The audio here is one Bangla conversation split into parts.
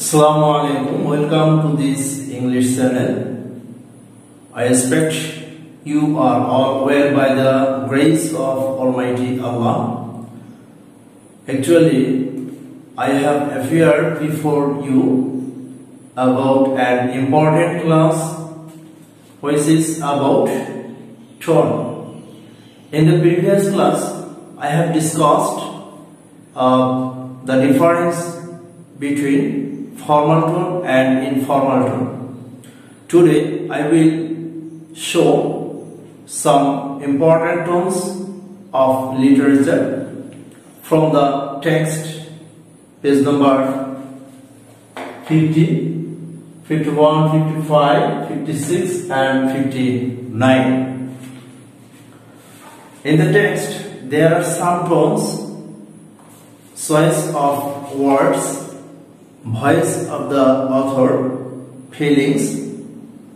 Assalamu alaikum. Welcome to this English channel. I expect you are all well by the grace of Almighty Allah. Actually, I have appeared before you about an important class which is about tone. In the previous class, I have discussed the difference between formal tone and informal tone. Today I will show some important tones of literature from the text, page number 50, 51, 55, 56 and 59. In the text there are some tones, choice of words, voice of the author, feelings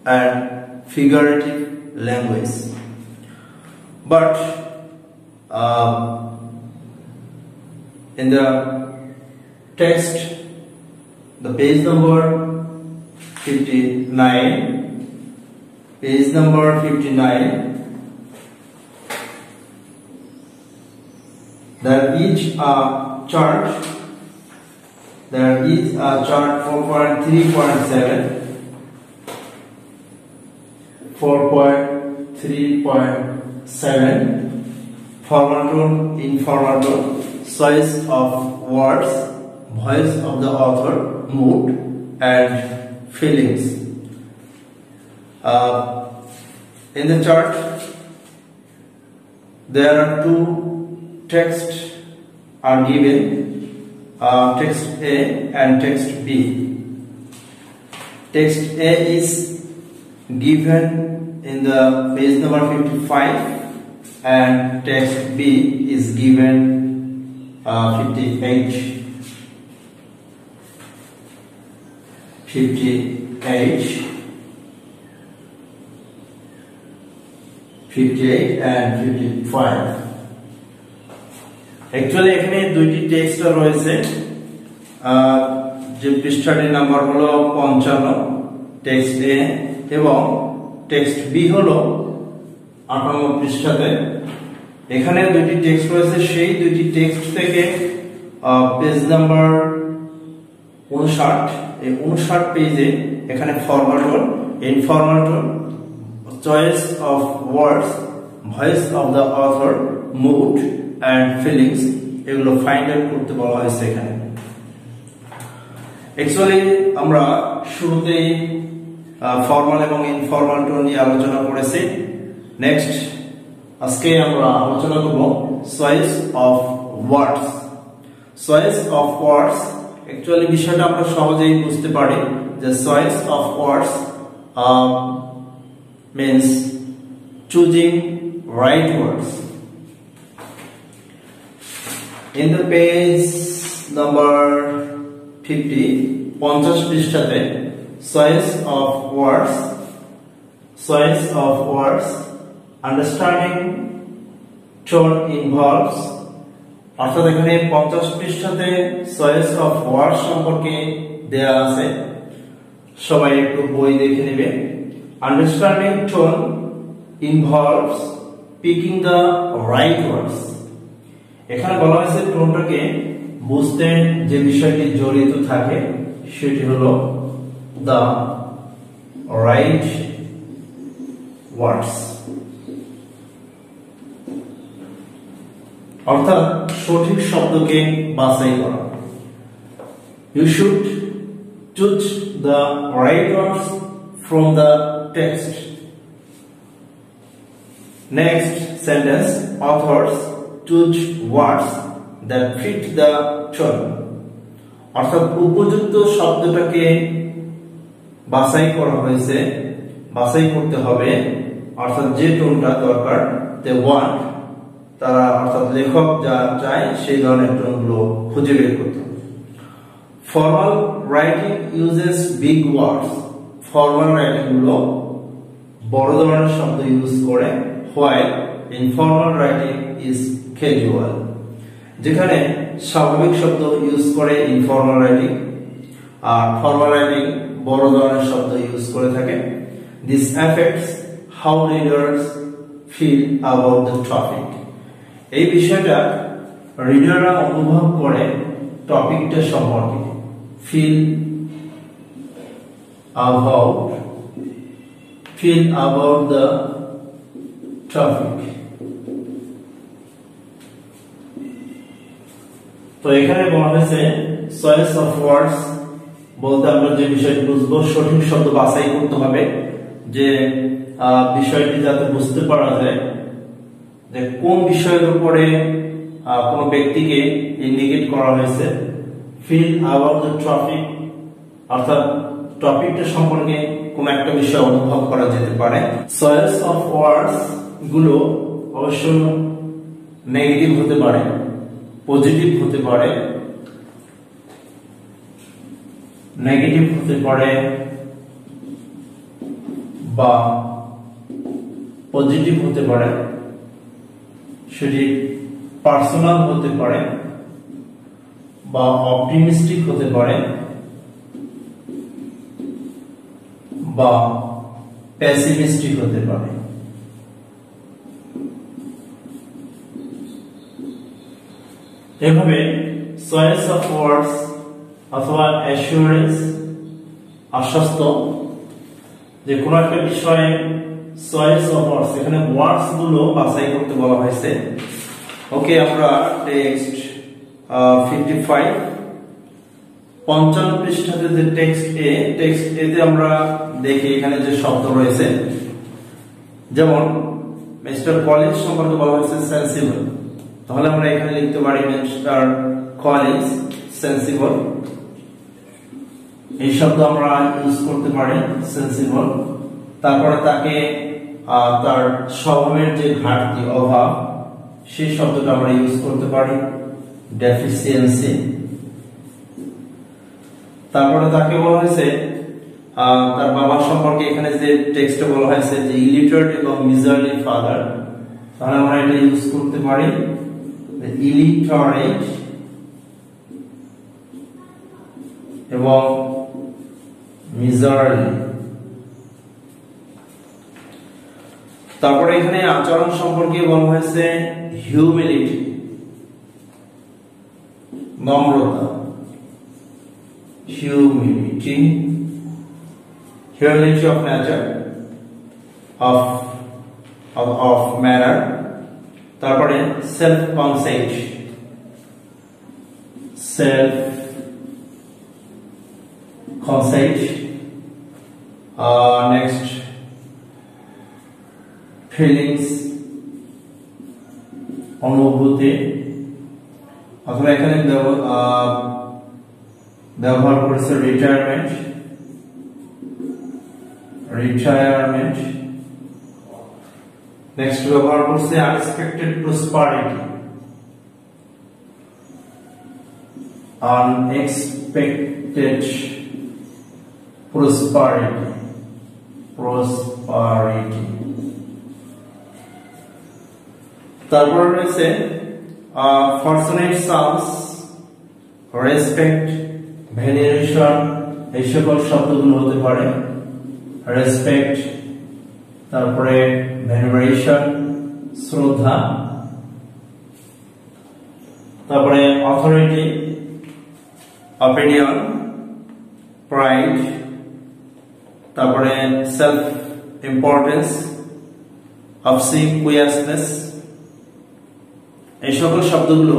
and figurative language. But in the text, the page number 59, page number 59, there is a chart. There is a chart 4.3.7, 4.3.7, formal tone, informal tone, choice of words, voice of the author, mood and feelings. In the chart, there are two texts are given. Text A and text B. Text A is given in the page number 55 and text B is given 58. 58 and 55. Actually এখানে দুইটি টেক্সট রয়েছে, যে পৃষ্ঠাটির নাম্বার হলো 55 টেক্সট এ এবং টেক্সট বি হলো 58 পৃষ্ঠাতে। এখানে দুইটি টেক্সট রয়েছে, সেই দুইটি টেক্সট থেকে পেজ নাম্বার 59, এই 59 পেজে এখানে formal tone, informal tone, choice of words, voice of the author, mood and feelings এগুলো ফাইন্ড আউট করতে বলা হয়েছে এখানে। অ্যাকচুয়ালি আমরা শুরুতেই ফর্মাল এবং ইনফর্মাল টোন নিয়ে আলোচনা করেছি। নেক্সট আজকে আমরা আলোচনা করব choice of words. Choice of words actually বিষয়টা আমরা সহজেই বুঝতে পারি যে choice of words means choosing right words. In the page number 50, 50 পৃষ্ঠাতে choice of words, understanding tone involves, অর্থাৎ এখানে 50 পৃষ্ঠাতে choice of words সম্পর্কে দেয়া আছে, সবাই একটু বই দেখে নেবে। Understanding tone involves picking the right words. এখানে বলা হয়েছে টোনটাকে বুঝতে যে বিষয়টি জড়িত থাকে সেটি হলো the right words, অর্থাৎ সঠিক শব্দকে বাছাই করা। You should choose the right words from the text. Next sentence, authors choose words that fit the tone. অর্থাৎ উপযুক্ত শব্দটাকে বাছাই করা হয়েছে, বাছাই করতে হবে, অর্থাৎ যে টোনটা দরকার, they want, তারা অর্থাৎ লেখক যা চায় সেই ধরনের টোনগুলো খুঁজে বের করতে হবে। ফর্মাল রাইটিং ইউজেস বিগ ওয়ার্ডস, ফর্মাল রাইটিং গুলো বড় ধরনের শব্দ ইউজ করে, while informal writing is casual, যেখানে স্বাভাবিক শব্দ ইউজ করে ইনফর্মাল রাইটিং, আর ফরওয়ার্ড রাইটিং বড় ধরনের শব্দ ইউজ করে থাকে। This affects how readers feel about the topic. এই বিষয়টা রিডাররা অনুভব করে টপিকটা সম্পর্কে। Feel about the topic. তো এখানে বলা হয়েছে চয়েস অফ ওয়ার্ডস বলতে আমরা যে বিষয়টি বুঝবো, সঠিক শব্দ বাছাই করতে হবে, যে বিষয়টি যাতে বুঝতে পারা যায় যে কোন বিষয়ের উপরে কোন ব্যক্তিকে ইন্ডিকেট করা হয়েছে। ফিল অ্যাবাউট দ্য টপিক অর্থাৎ টপিকটা সম্পর্কে কোন একটা বিষয় অনুভব করা যেতে পারে। চয়েস অফ ওয়ার্ডস গুলো অবশ্য নেগেটিভ হতে পারে, পজিটিভ হতে পারে, নেগেটিভ হতে পারে বা পজিটিভ হতে পারে, সেটি পার্সোনাল হতে পারে বা অপটিমিস্টিক হতে পারে বা পেসিমিস্টিক হতে পারে। এভাবে চয়েস অফ ওয়ার্ডস অথবা অ্যাসুরেন্স আশ্বস্ত যে কোনো একটা বিষয়ে চয়েস অফ ওয়ার্ডস, এখানে ওয়ার্ডস গুলো বাছাই করতে বলা হয়েছে। ওকে, আমরা টেক্সট 55 55 পৃষ্ঠাতে যে টেক্সট এ তে আমরা দেখি এখানে যে শব্দ রয়েছে, যেমন মিস্টার কলিন্স সম্পর্কে বলা হয়েছে সেন্সিবল, তাহলে আমরা এখানে লিখতে পারি মিস্টার কলিন্স সেন্সিবল। এই শব্দ আমরা ইউজ করতে পারি সেন্সিবল। তারপরে তাকে তার স্বভাবের যে ঘাটতি, অভাব, সেই শব্দটা আমরা ইউজ করতে পারি ডেফিসিয়েন্সি। তারপরে তাকে বলা হয়েছে তার বাবা সম্পর্কে এখানে যে টেক্সটে বলা হয়েছে যে ইলিটারেট এবং মিজারলি ফাদার, তাহলে আমরা এটা ইউজ করতে পারি ইলিটারেট এবং মিজারলি। তারপরে এখানে আচরণ সম্পর্কে বলা হয়েছে হিউমিলিটি, নম্রতা, humility of nature, of manner। তারপরে self conceit, next feelings, অনুভূতি, অথবা এখানে ব্যবহার করেছে রিটায়ারমেন্ট। নেক্সট ব্যবহার করছে আনএক্সপেক্টেড প্রসপারিটি, প্রসপারিটি। তারপর রয়েছে ফরচুনেট সামস, রেসপেক্ট, ভেনারেশন, এই সকল শব্দগুলো হতে পারে। রেসপেক্ট, তারপরে ভেনারেশন, শ্রদ্ধা, তারপরে অথরিটি, অপিনিয়ন, প্রাইড, তারপরে সেলফ ইম্পর্টেন্স, অবসিকুয়াসনেস। এই সকল শব্দগুলো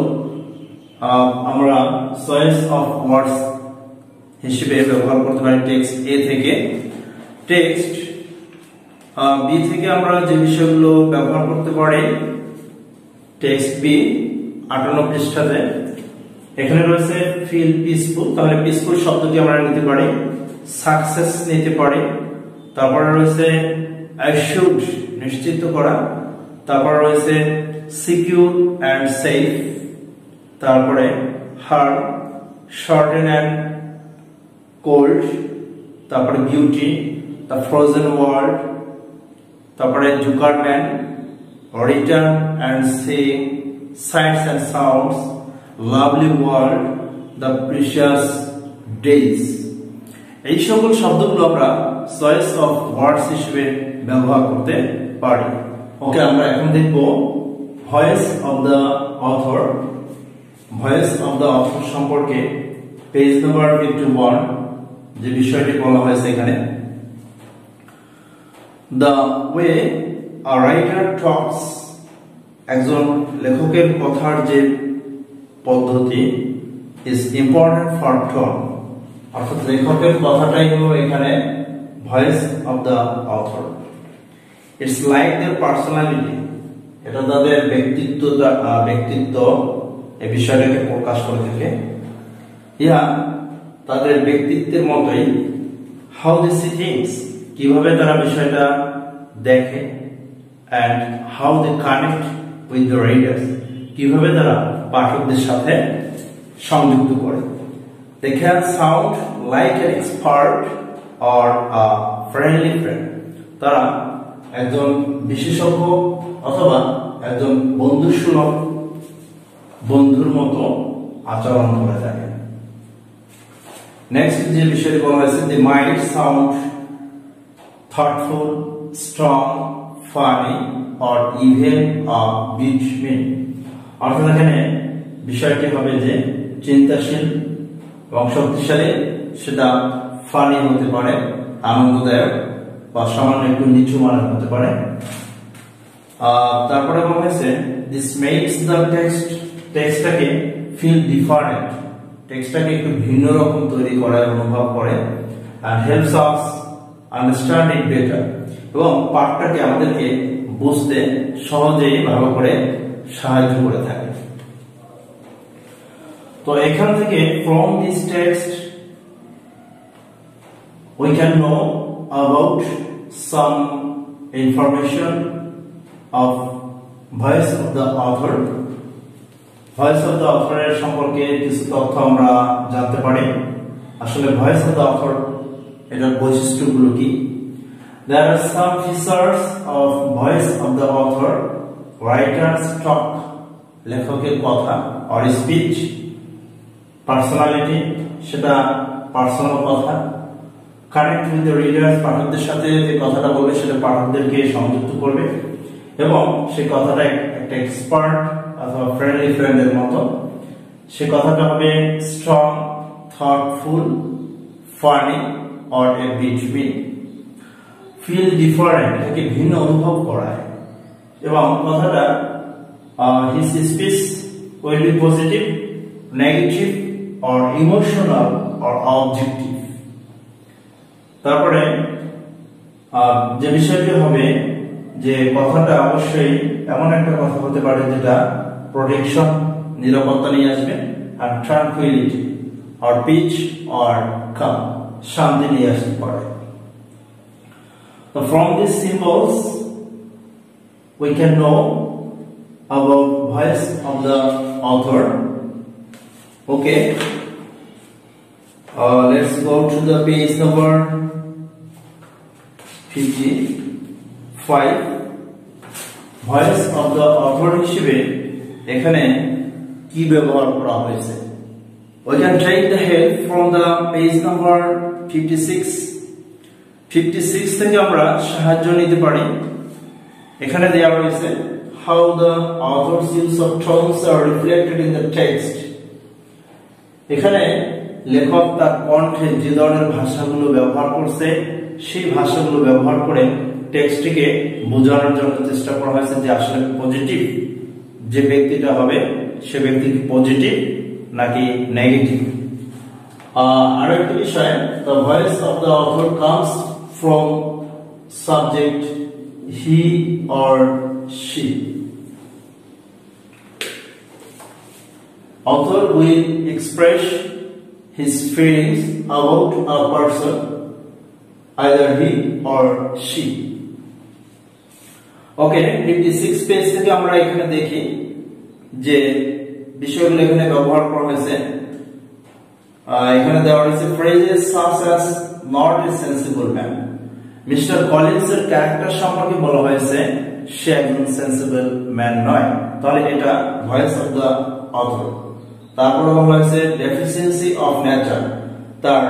আমরা চয়েস অফ ওয়ার্ডস হিসেবে ব্যবহার করতে পারি টেক্সট এ থেকে। টেক্সট বি থেকে আমরা যে বিষয়গুলো ব্যবহার করতে পারি, টেক্সট বি 58 পৃষ্ঠাতে এখানে রয়েছে ফিল পিসফুল, তাহলে পিসফুল শব্দটি আমরা নিতে পারি, সাকসেস নিতে পারি। তারপরে রয়েছে অ্যাসিউরড, নিশ্চিত করা। তারপরে রয়েছে সিকিউর অ্যান্ড সেফ। তারপরে হার্ড, শর্টেন অ্যান্ড কোল্ড। তারপরে বিউটি, দ্য ফ্রোজেন ওয়ার্ল্ড। তারপরে Zuckerman, return and sing, sights and sounds, lovely world, the precious days. এই সকল শব্দগুলো আমরা চয়েস অফ ওয়ার্ডস হিসেবে ব্যবহার করতে পারি। ওকে, আমরা এখন দেখব voice of the author. Voice of the author সম্পর্কে পেজ নাম্বার 51 যে বিষয়টি বলা হয়েছে এখানে, দ্য ওয়ে আ রাইটার টক্স, একজন লেখকের কথার যে পদ্ধতি, ইজ ইম্পর্টেন্ট ফর টোন, অর্থাৎ লেখকের কথাটাই হলো এখানে voice of the author. It's like their personality, এটা তাদের ব্যক্তিত্ব এই বিষয়টাকে প্রকাশ করে থাকে। ইহা তাদের ব্যক্তিত্বের মতোই। হাউ দে সি থিংস, কিভাবে তারা বিষয়টা দেখে। And how they connect with the readers, কিভাবে তারা পাঠকদের সাথে সংযুক্ত করে। They can sound like an expert or a friendly friend, তারা একজন বিশেষজ্ঞ অথবা একজন বন্ধুসুলভ বন্ধুর মতো আচরণ করে থাকে। নেক্সট যে বিষয়টি বলা হয়েছে, they might sound thoughtful, strong, funny or even a bit mean, অর্থাৎ এখানে বিষয়টি হবে যে চিন্তাশীল এবং শক্তিশালী, সেটা ফানি হতে পারে, আনন্দদায়ক, বা সামান্য একটু নিচু মানের হতে পারে। তারপরে বলা হয়েছে দিস মেক্স দ্য টেক্সটটাকে ফিল ডিফারেন্ট, টেক্সটটাকে একটু ভিন্ন রকম তৈরি করার অনুভব করে। and helps us understand it better, এবং পাঠটাকে আমাদেরকে বুঝতে সহজেই ভালো করে সাহায্য করে থাকে। তো এখান থেকে from this text we can know about some information of voice of the author. Voice of the author এর সম্পর্কে কিছু তথ্য আমরা জানতে পারি। আসলে ভয়েস অফ দ্য অথর এটার বৈশিষ্ট্যগুলো কি। There are some features of voice of the author: writer's talk, লেখকের কথা, or speech; personality, সেটা পার্সোনাল কথা; connect with the readers, পাঠকদের সাথে যে কথাটা বলবে সেটা পাঠকদেরকে সংযুক্ত করবে, এবং সেই কথাটা একটা এক্সপার্ট অথবা ফ্রেন্ডলি ফ্রেন্ডের মতো। সে কথাটা হবে strong, thoughtful, funny or a between. Feel different, এটাকে ভিন্ন অনুভব করায়, এবং কথাটা his speech will be positive, negative or emotional or objective. তারপরে যে বিষয়টি হবে যে কথাটা অবশ্যই এমন একটা কথা হতে পারে যেটা প্রোটেকশন, নিরাপত্তা নিয়ে আসবে, আর tranquility or peace or calm, শান্তি নিয়ে আসতে পারে। So from these symbols we can know about voice of the author. Okay, let's go to the page number 55. Voice of the author হিসেবে এখানে কি ব্যবহার করা হয়েছে। We can take the help from the page number 56. 56 থেকে আমরা সাহায্য নিতে পারি। এখানে দেওয়া রয়েছে how the author's use of tones are reflected in the text. এখানে লেখক তার কণ্ঠে যে ধরনের ভাষাগুলো ব্যবহার করছে সেই ভাষাগুলো ব্যবহার করে টেক্সটটিকে বোঝানোর জন্য চেষ্টা করা হয়েছে যে আসলে পজিটিভ যে ব্যক্তিটা হবে সে ব্যক্তি কি পজিটিভ নাকি নেগেটিভ। আর একটা বিষয়, the voice of the author comes from subject he or she. Author will express his feelings about a person, either he or she. Okay, 56 page থেকে আমরা এখানে দেখি যে বিষয়গুলো এখানে ব্যবহার করা হয়েছে। এখানে দেওয়া হয়েছে phrases such as not a sensible man. Mister কলিন্সের ক্যারেক্টার সম্পর্কে বলা হয়েছে সে একজন সেন্সিবল ম্যান নয়, তাহলে এটা ভয়েস অফ দ্য অথর। তারপরে বলা হয়েছে ডেফিসিয়েন্সি অফ নেচার, তার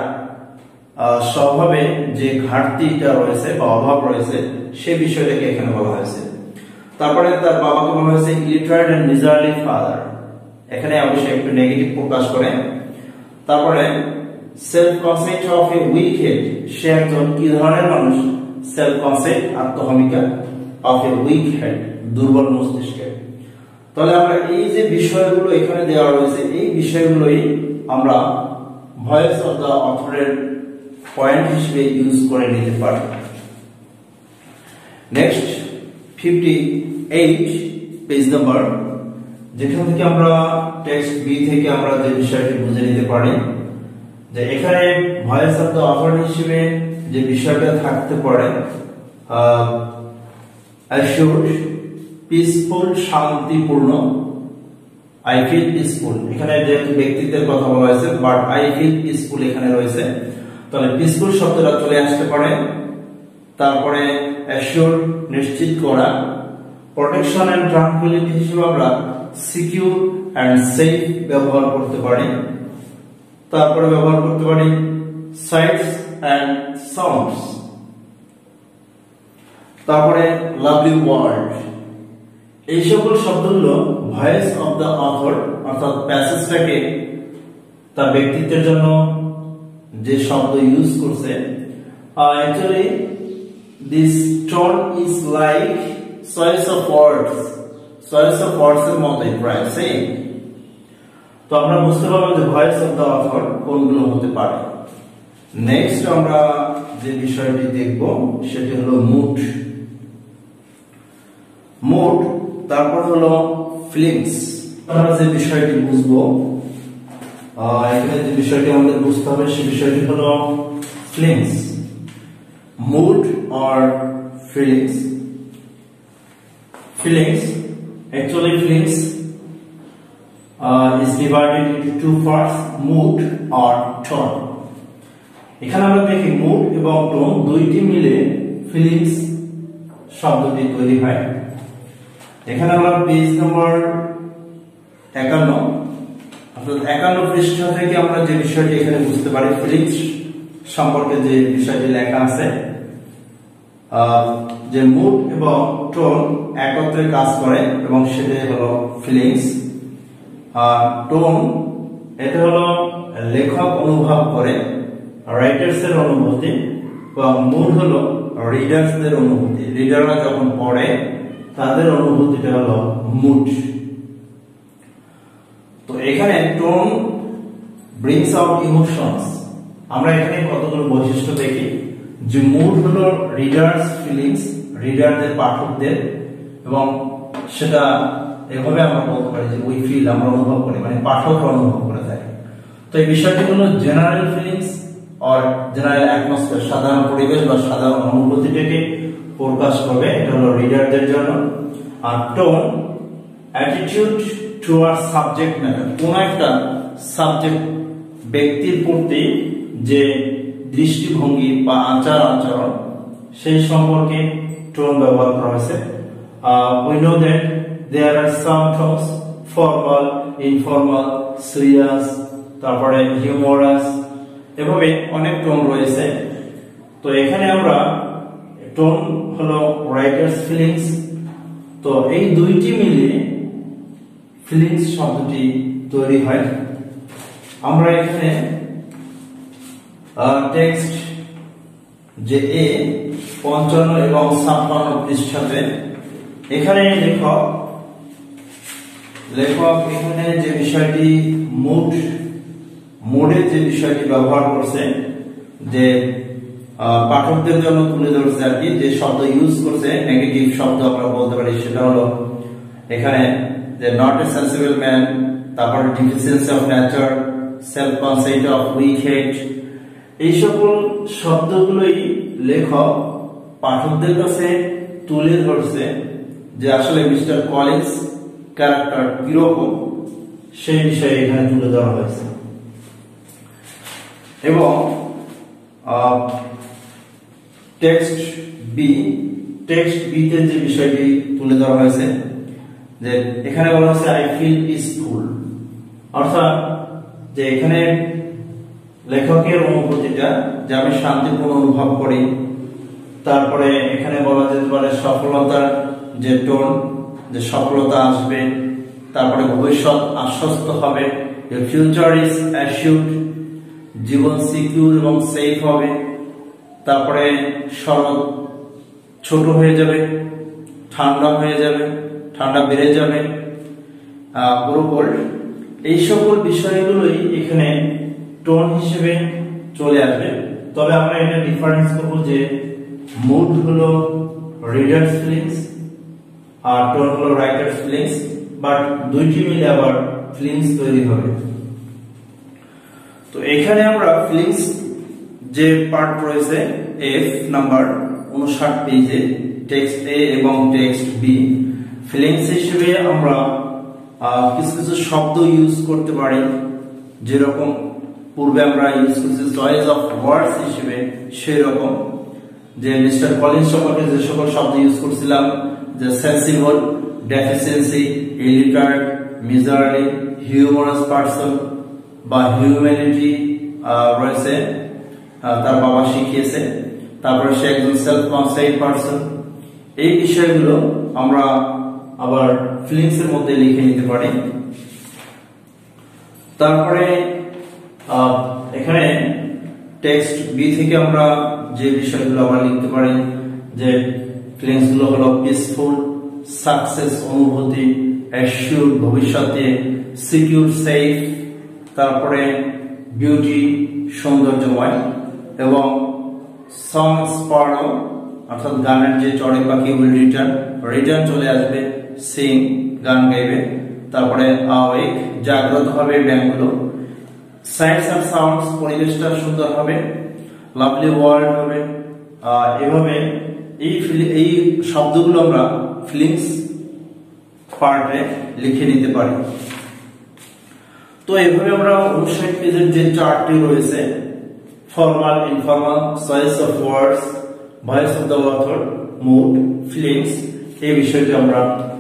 স্বভাবে যে ঘাটতিটা রয়েছে বা অভাব রয়েছে সেই বিষয়টাকে এখানে বলা হয়েছে। তারপরে তার বাবাকে বলা হয়েছে ইলিটারেট এন্ড মিজারলি ফাদার, এখানে অবশ্যই একটু নেগেটিভ প্রকাশ করে। তারপরে self concept of a weak head, সে একজন কি ধরনের মানুষ? সেলফ কনসেপ্ট, আত্মহমিকা, অফ এ উইক হেড, দুর্বল মস্তিষ্কের। তাহলে আমরা এই যে বিষয়গুলো এখানে দেওয়া রয়েছে এই বিষয়গুলোই আমরা ভয়েস অফ দ্য অথরের পয়েন্ট হিসেবে ইউজ করে নিতে পারি। নেক্সট 58 পেজ নাম্বার, যেখান থেকে আমরা টেক্সট বি থেকে আমরা যে বিষয়টি বুঝে নিতে পারি যে এখানে ভয়েস অফ দ্য অথর হিসেবে যে বিষয়টা থাকতে পারে অ্যাসিউরড, পিসফুল, শান্তিপূর্ণ। আই ফিল পিসফুল, এখানে যেহেতু ব্যক্তিত্বের কথা বলা হয়েছে বাট আই ফিল পিসফুল এখানে রয়েছে, তাহলে পিসফুল শব্দটা চলে আসতে পারে। তারপরে অ্যাসিউরড, নিশ্চিত করা। প্রোটেকশন এন্ড ট্রাঙ্কুইলিটি হিসেবে আমরা সিকিউর এন্ড সেফ ব্যবহার করতে পারি। তারপরে ব্যবহার করতে পারি সাইটস এন্ড সাউন্ডস। তারপরে লাভলি ওয়ার্ড, এই সকল শব্দগুলো ভয়েস অফ দ্য অথর অর্থাৎ প্যাসেজটাকে তার ব্যক্তিত্বের জন্য যে শব্দ ইউজ করছে, actually this tone is like choice of words, choice of ওয়ার্ডস এর মতোই প্রায় সেম। তো আমরা বুঝতে পারলাম যে ভয়েস অফ দ্য অথর কোনগুলো হতে পারে। নেক্সট আমরা যে বিষয়টি দেখব সেটি হলো মুড। মুড, তারপর হলো ফিলিংস। আমরা যে বিষয়টি বুঝবো এখানে যে বিষয়টি আমাদের বুঝতে হবে সে বিষয়টি হলো feelings. Mood or feelings. Feelings, actually feelings is divided into two parts, mood or tone. এখানে আমরা দেখি মুড এবং টোন দুইটি মিলে ফিলিংস শব্দটি তৈরি হয়। এখানে আমরা পেজ নাম্বার 51 অর্থাৎ 51 পৃষ্ঠা থেকে আমরা যে বিষয়টি এখানে বুঝতে পারি ফিলিংস সম্পর্কে যে বিষয়টি লেখা আছে, যে মুড এবং টোন একত্রে কাজ করে এবং সেটাই হলো ফিলিংস। টোন এটা হলো লেখক অনুভব করে, রাইটার্স এর অনুভূতি, এবং মুড হলো রিডার্সদের অনুভূতি, রিডাররা যখন পড়ে তাদের অনুভূতিটা হলো মুড। তো এখানে টোন ব্রিংস আউট ইমোশনস, আমরা এখানে কতগুলো বৈশিষ্ট্য দেখি যে মুড হলো রিডার্স ফিলিংস, রিডারদের, পাঠকদের, এবং সেটা এভাবে আমরা বলতে পারি যে উই ফিল, আমরা অনুভব করি, মানে পাঠকরা অনুভব করে থাকে। তো এই বিষয়টি হলো general feelings or general atmosphere, সাধারণ পরিবেশ বা সাধারণ অনুভূতিটাকে প্রকাশ করবে, এটা হলো রিডারদের জন্য। আর tone attitude towards subject matter, কোন একটা সাবজেক্ট ব্যক্তির প্রতি যে দৃষ্টিভঙ্গি বা আচার আচরণ সেই সম্পর্কে টোন ব্যবহার করা হয়েছে। We know that there are some tones, formal, informal, serious, তারপরে humorous, এভাবে অনেক টোন রয়েছে। তো এখানে আমরা টোন হলো রাইটার্স ফিলিংস, তো এই দুইটি মিলে ফিলিংস শব্দটি তৈরি হয়। আমরা এখানে টেক্সট যে 55 এবং 56 পৃষ্ঠাতে এখানে লেখক এখানে যে বিষয়টি মুডে যে বিষয়টি ব্যবহার করছে, যে পাঠকদের জন্য তুলে ধরছে আর কি, যে শব্দ ইউজ করছে নেগেটিভ শব্দ আমরা বলতে পারি, সেটা হলো এখানে যে নট এ সেন্সিবল ম্যান, তারপর deficiency of nature, self concept of weak head, এই সকল শব্দগুলোই লেখক পাঠকদের কাছে তুলে ধরছে যে আসলে মিস্টার কলিন্স ক্যারেক্টার কিরকম সেই বিষয়ে এখানে তুলে ধরা হয়েছে। এবং টেক্সট বি তে যে বিষয়টি তুলে ধরা হয়েছে যে এখানে বলা হয়েছে আই ফিল পিসফুল, অর্থাৎ যে এখানে লেখকের অনুভূতিটা যে আমি শান্তিপূর্ণ অনুভব করি। তারপরে এখানে বলা যেতে পারে সফলতার যে টোন, যে সফলতা আসবে। তারপরে ভবিষ্যৎ আশ্বস্ত হবে, future is assured, Jibon secure এবং সেফ হবে। তারপরে শরৎ ছোট হয়ে যাবে, ঠান্ডা হয়ে যাবে, ঠান্ডা বেড়ে যাবে, পুরো এই সকল বিষয়গুলোই এখানে টোন হিসেবে চলে আসবে। তবে আমরা এটা ডিফারেন্স করব যে মুড হলো রিডার্স ফিলিংস আর টোন হলো রাইটার্স ফিলিংস, বাট দুইটি মিলে আবার ফিলিংস তৈরি হবে। তো এখানে আমরা ফিলিংস যে পার্ট রয়েছে এফ নাম্বার 59 পেজে টেক্সট এ এবং টেক্সট বি, ফিলিংস হিসেবে আমরা কিছু কিছু শব্দ ইউজ করতে পারি, যেরকম পূর্বে আমরা ইউজ করছি চয়েস অফ ওয়ার্ডস হিসেবে, সেই রকম যে মিস্টার কলিন্স সম্পর্কে যে সকল শব্দ ইউজ করছিলাম, যে sensible, deficiency, illiterate, miserly, humorous person বা হিউম্যানিটি রয়েছে, তার বাবা শিখিয়েছে। তারপরে সে একজন সেলফ কনসাইড পারসন। এই বিষয়গুলো আমরা আবার ফিলিংস এর মধ্যে লিখে নিতে পারি। তারপরে এখানে টেক্সট বি থেকে আমরা যে বিষয়গুলো আবার লিখতে পারি, যে ফিলিংস গুলো হলো পিসফুল, সাকসেস অনুভূতি, অ্যাসিউর ভবিষ্যতে, সিকিউর সেফ, তারপরে বিউটি সৌন্দর্যময়, এবং সং স্পারো অর্থাৎ গানের যে চড়ে পাখি উইল রিটার্ন চলে আসবে, সিং গান গাইবে। তারপরে আওয়েক জাগ্রত হবে ব্যাংকগুলো, সাইটস এন্ড সাউন্ডস পরিবেশটা সুন্দর হবে, লাভলি ওয়ার্ল্ড হবে। এভাবে এই শব্দগুলো আমরা ফিলিংস পার্টে লিখে নিতে পারি। তো এইভাবে আমরা 59 পেজের যে চার্টটি রয়েছে, formal, informal, choice of words, voice of the author, mood, feelings, এই বিষয়টি আমরা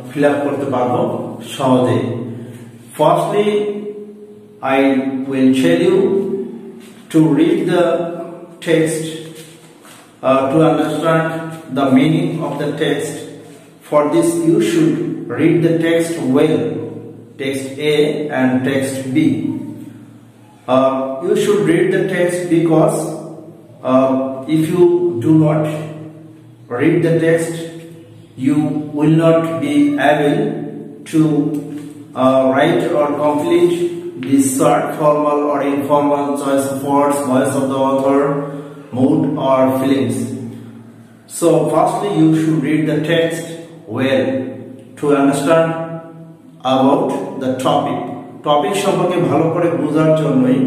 ফিল আপ করতে পারবো সহজে। Firstly I will tell you to read the text to understand the meaning of the text. For this you should read the text well, text A and text B. You should read the text because if you do not read the text, you will not be able to write or complete this short, formal or informal choice of words, voice of the author, mood or feelings. So firstly you should read the text well to understand about the topic. Topic সম্পর্কে ভালো করে বোঝার জন্যই,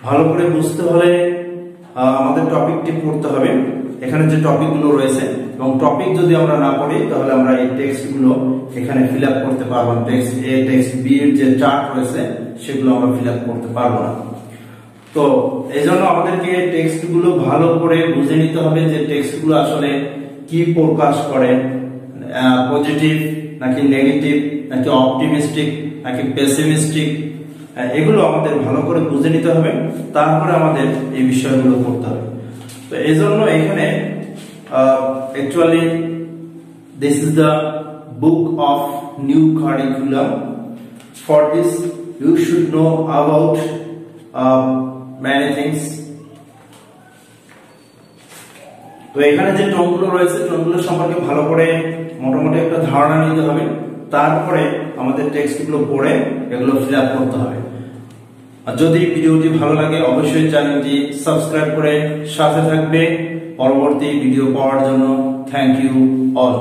ভালো করে বুঝতে হলে আমাদের টপিকটি পড়তে হবে। এখানে যে টপিকগুলো রয়েছে, এবং টপিক যদি আমরা না পড়ি তাহলে আমরা এই টেক্সটগুলো এখানে ফিল আপ করতে পারবো না। টেক্সট এ, টেক্সট বি এর যে চার্ট রয়েছে সেগুলো আমরা ফিল আপ করতে পারবো না। তো এইজন্য আমাদেরকে টেক্সটগুলো ভালো করে বুঝে নিতে হবে যে টেক্সটগুলো আসলে কি প্রকাশ করে, পজিটিভ নাকি নেগেটিভ, নাকি অপটিমিস্টিক নাকি পেসিমিস্টিক, এগুলো আমাদের ভালো করে বুঝে নিতে হবে। তারপরে আমাদের এই বিষয়গুলো করতে হবে। তো এই জন্য এখানে actually this is the book of new curriculum. For this you should know about many things. তো এখানে যে টোনগুলো রয়েছে, টোনগুলো সম্পর্কে ভালো করে মোটামুটি একটা ধারণা নিতে হবে। তারপরে আমাদের টেক্সটগুলো পড়ে এগুলো ফিল আপ করতে হবে। আর যদি ভিডিওটি ভালো লাগে অবশ্যই চ্যানেলটি সাবস্ক্রাইব করে সাথে থাকবে পরবর্তী ভিডিও পাওয়ার জন্য। Thank you all.